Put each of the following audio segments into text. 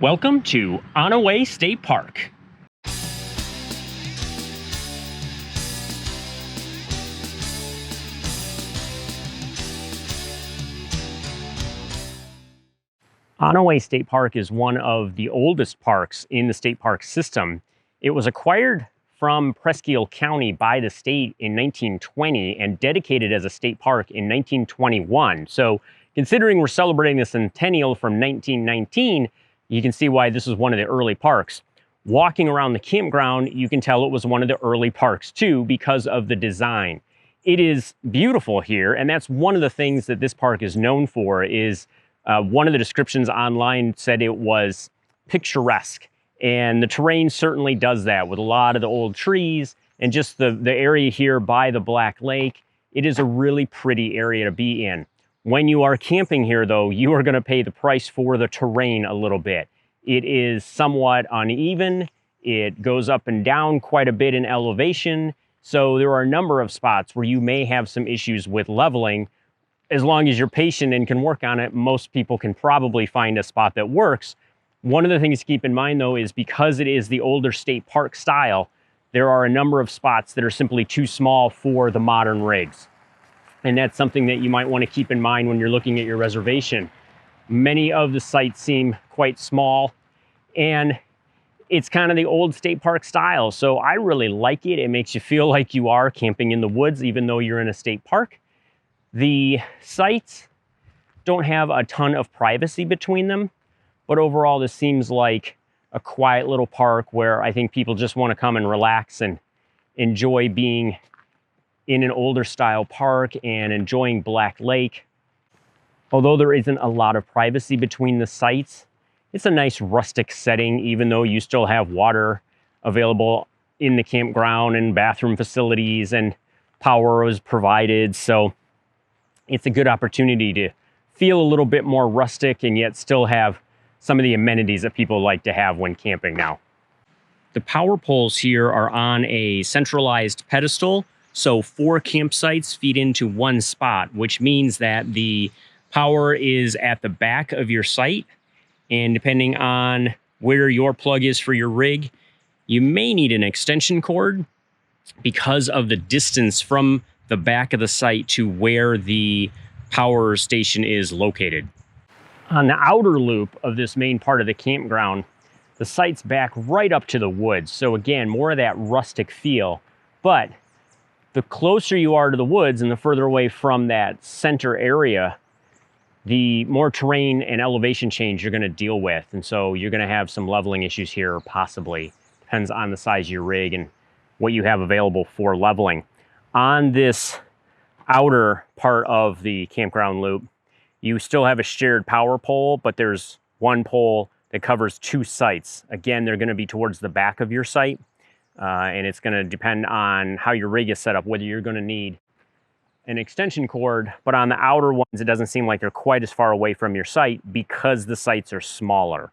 Welcome to Onaway State Park. Onaway State Park is one of the oldest parks in the state park system. It was acquired from Presque County by the state in 1920 and dedicated as a state park in 1921. So considering we're celebrating the centennial from 1919, you can see why this is one of the early parks. Walking around the campground, you can tell it was one of the early parks too because of the design. It is beautiful here, and that's one of the things that this park is known for. Is one of the descriptions online said it was picturesque, and the terrain certainly does that with a lot of the old trees and just the area here by the Black Lake. It is a really pretty area to be in. When you are camping here, though, you are going to pay the price for the terrain a little bit. It is somewhat uneven. It goes up and down quite a bit in elevation. So there are a number of spots where you may have some issues with leveling. As long as you're patient and can work on it, most people can probably find a spot that works. One of the things to keep in mind, though, is because it is the older state park style, there are a number of spots that are simply too small for the modern rigs. And that's something that you might want to keep in mind when you're looking at your reservation. Many of the sites seem quite small, and it's kind of the old state park style. So I really like it. It makes you feel like you are camping in the woods, even though you're in a state park. The sites don't have a ton of privacy between them, but overall this seems like a quiet little park where I think people just want to come and relax and enjoy being in an older style park and enjoying Black Lake. Although there isn't a lot of privacy between the sites, it's a nice rustic setting, even though you still have water available in the campground and bathroom facilities and power is provided. So it's a good opportunity to feel a little bit more rustic and yet still have some of the amenities that people like to have when camping now. The power poles here are on a centralized pedestal. So 4 campsites feed into one spot, which means that the power is at the back of your site. And depending on where your plug is for your rig, you may need an extension cord because of the distance from the back of the site to where the power station is located. On the outer loop of this main part of the campground, the site's back right up to the woods. So again, more of that rustic feel, but the closer you are to the woods and the further away from that center area, the more terrain and elevation change you're going to deal with. And so you're going to have some leveling issues here, possibly. Depends on the size of your rig and what you have available for leveling. On this outer part of the campground loop, you still have a shared power pole, but there's one pole that covers 2 sites. Again, they're going to be towards the back of your site. And it's going to depend on how your rig is set up, whether you're going to need an extension cord. But on the outer ones, it doesn't seem like they're quite as far away from your site because the sites are smaller.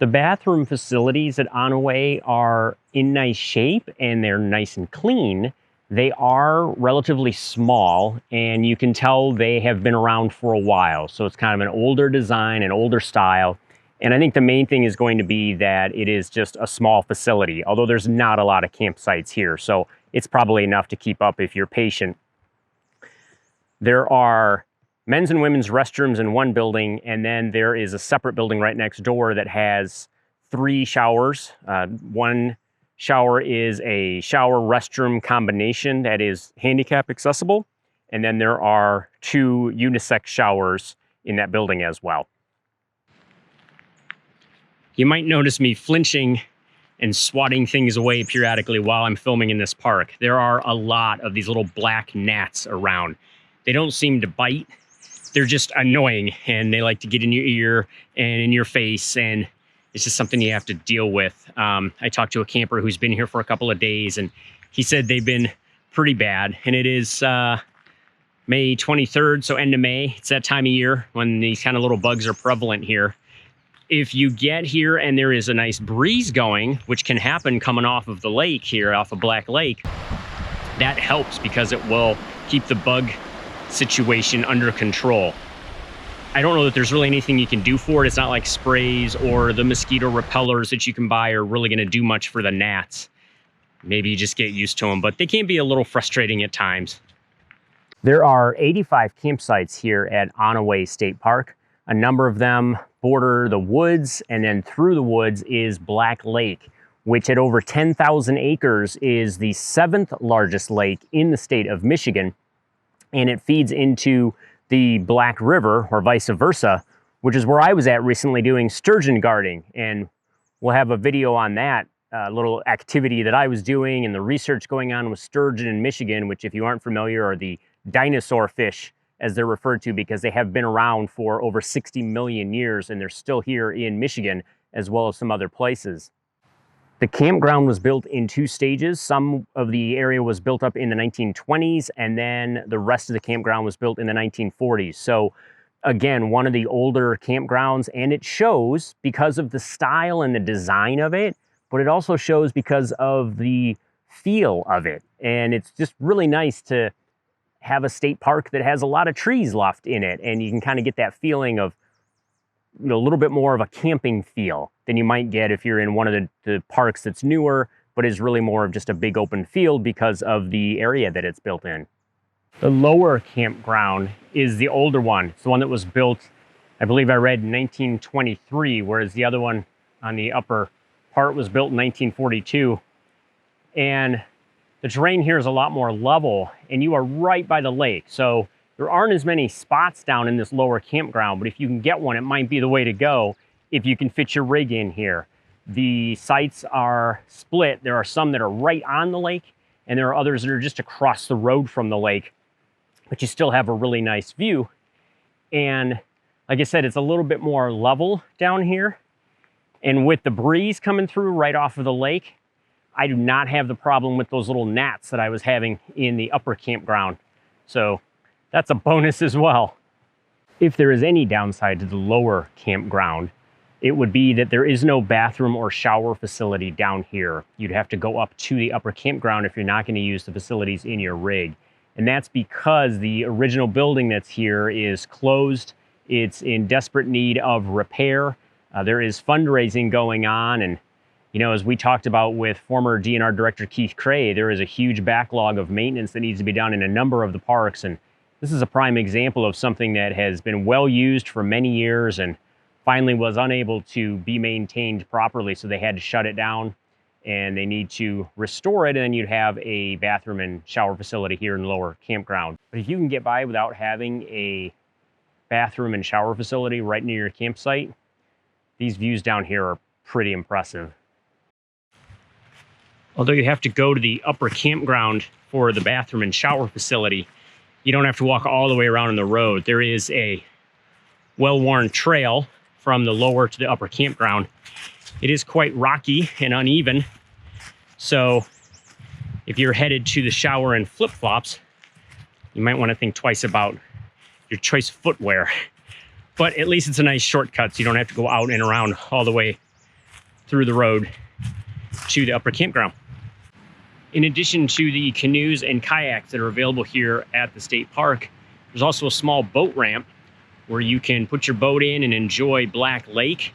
The bathroom facilities at Onaway are in nice shape and they're nice and clean. They are relatively small, and you can tell they have been around for a while. So it's kind of an older design, an older style. And I think the main thing is going to be that it is just a small facility, although there's not a lot of campsites here. So it's probably enough to keep up if you're patient. There are men's and women's restrooms in one building, and then there is a separate building right next door that has 3 showers. One shower is a shower restroom combination that is handicap accessible. And then there are 2 unisex showers in that building as well. You might notice me flinching and swatting things away periodically while I'm filming in this park. There are a lot of these little black gnats around. They don't seem to bite. They're just annoying, and they like to get in your ear and in your face, and it's just something you have to deal with. I talked to a camper who's been here for a couple of days, and he said they've been pretty bad. And it is May 23rd, so end of May. It's that time of year when these kind of little bugs are prevalent here. If you get here and there is a nice breeze going, which can happen coming off of the lake here, off of Black Lake, that helps because it will keep the bug situation under control. I don't know that there's really anything you can do for it. It's not like sprays or the mosquito repellers that you can buy are really going to do much for the gnats. Maybe you just get used to them, but they can be a little frustrating at times. There are 85 campsites here at Onaway State Park. A number of them border the woods, and then through the woods is Black Lake, which at over 10,000 acres is the 7th largest lake in the state of Michigan. And it feeds into the Black River, or vice versa, which is where I was at recently doing sturgeon guarding. And we'll have a video on that little activity that I was doing and the research going on with sturgeon in Michigan, which, if you aren't familiar, are the dinosaur fish, as they're referred to, because they have been around for over 60 million years and they're still here in Michigan, as well as some other places. The campground was built in 2 stages. Some of the area was built up in the 1920s, and then the rest of the campground was built in the 1940s. So again, one of the older campgrounds, and it shows because of the style and the design of it, but it also shows because of the feel of it. And it's just really nice to have a state park that has a lot of trees left in it, and you can kind of get that feeling of, you know, a little bit more of a camping feel than you might get if you're in one of the parks that's newer, but is really more of just a big open field because of the area that it's built in. The lower campground is the older one. It's the one that was built, I believe I read, in 1923, whereas the other one on the upper part was built in 1942. And the terrain here is a lot more level, and you are right by the lake. So there aren't as many spots down in this lower campground, but if you can get one, it might be the way to go if you can fit your rig in here. The sites are split. There are some that are right on the lake, and there are others that are just across the road from the lake, but you still have a really nice view. And like I said, it's a little bit more level down here. And with the breeze coming through right off of the lake, I do not have the problem with those little gnats that I was having in the upper campground. So that's a bonus as well. If there is any downside to the lower campground, it would be that there is no bathroom or shower facility down here. You'd have to go up to the upper campground if you're not going to use the facilities in your rig. And that's because the original building that's here is closed. It's in desperate need of repair. There is fundraising going on, and you know, as we talked about with former DNR Director Keith Cray, there is a huge backlog of maintenance that needs to be done in a number of the parks. And this is a prime example of something that has been well used for many years and finally was unable to be maintained properly. So they had to shut it down, and they need to restore it. And then you'd have a bathroom and shower facility here in the lower campground. But if you can get by without having a bathroom and shower facility right near your campsite, these views down here are pretty impressive. Although you have to go to the upper campground for the bathroom and shower facility, you don't have to walk all the way around on the road. There is a well-worn trail from the lower to the upper campground. It is quite rocky and uneven, so if you're headed to the shower in flip-flops, you might want to think twice about your choice of footwear. But at least it's a nice shortcut, so you don't have to go out and around all the way through the road to the upper campground. In addition to the canoes and kayaks that are available here at the state park, there's also a small boat ramp where you can put your boat in and enjoy Black Lake.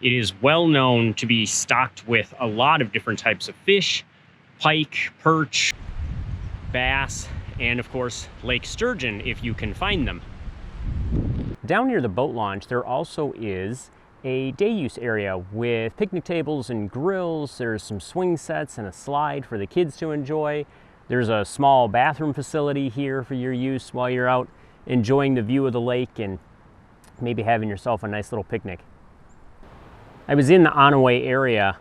It is well known to be stocked with a lot of different types of fish: pike, perch, bass, and of course lake sturgeon if you can find them. Down near the boat launch, there also is a day use area with picnic tables and grills. There's some swing sets and a slide for the kids to enjoy. There's a small bathroom facility here for your use while you're out enjoying the view of the lake and maybe having yourself a nice little picnic. I was in the Onaway area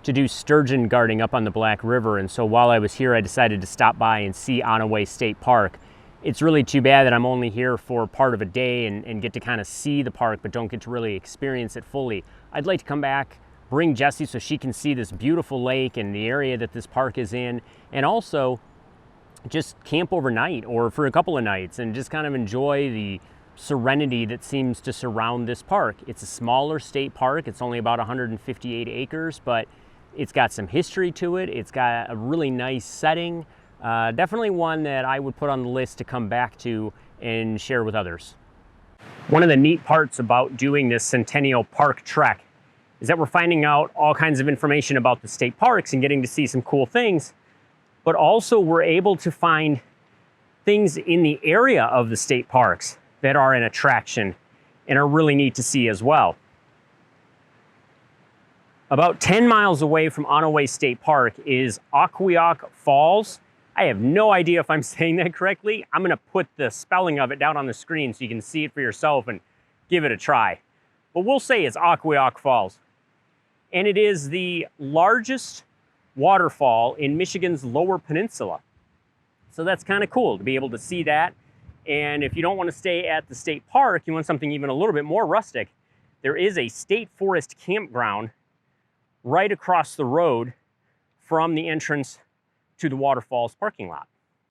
to do sturgeon guarding up on the Black River, and so while I was here I decided to stop by and see Onaway State Park. It's really too bad that I'm only here for part of a day and get to kind of see the park, but don't get to really experience it fully. I'd like to come back, bring Jessie so she can see this beautiful lake and the area that this park is in, and also just camp overnight or for a couple of nights and just kind of enjoy the serenity that seems to surround this park. It's a smaller state park. It's only about 158 acres, but it's got some history to it. It's got a really nice setting. Definitely one that I would put on the list to come back to and share with others. One of the neat parts about doing this Centennial Park trek is that we're finding out all kinds of information about the state parks and getting to see some cool things, but also we're able to find things in the area of the state parks that are an attraction and are really neat to see as well. About 10 miles away from Onaway State Park is Ocqueoc Falls. I have no idea if I'm saying that correctly. I'm gonna put the spelling of it down on the screen so you can see it for yourself and give it a try. But we'll say it's Ocqueoc Falls. And it is the largest waterfall in Michigan's Lower Peninsula. So that's kind of cool to be able to see that. And if you don't want to stay at the state park, you want something even a little bit more rustic, there is a state forest campground right across the road from the entrance to the waterfall's parking lot.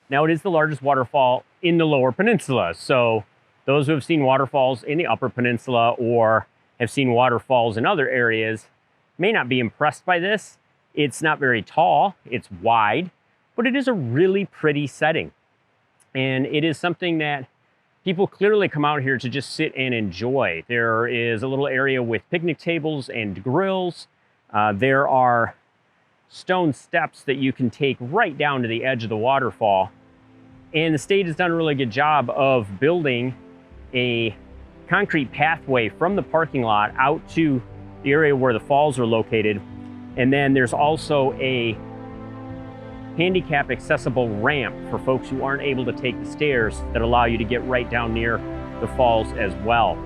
Now, it is the largest waterfall in the Lower Peninsula. So those who have seen waterfalls in the Upper Peninsula or have seen waterfalls in other areas may not be impressed by this. It's not very tall, it's wide, but it is a really pretty setting. And it is something that people clearly come out here to just sit and enjoy. There is a little area with picnic tables and grills. There are stone steps that you can take right down to the edge of the waterfall. And the state has done a really good job of building a concrete pathway from the parking lot out to the area where the falls are located. And then there's also a handicap accessible ramp for folks who aren't able to take the stairs that allow you to get right down near the falls as well.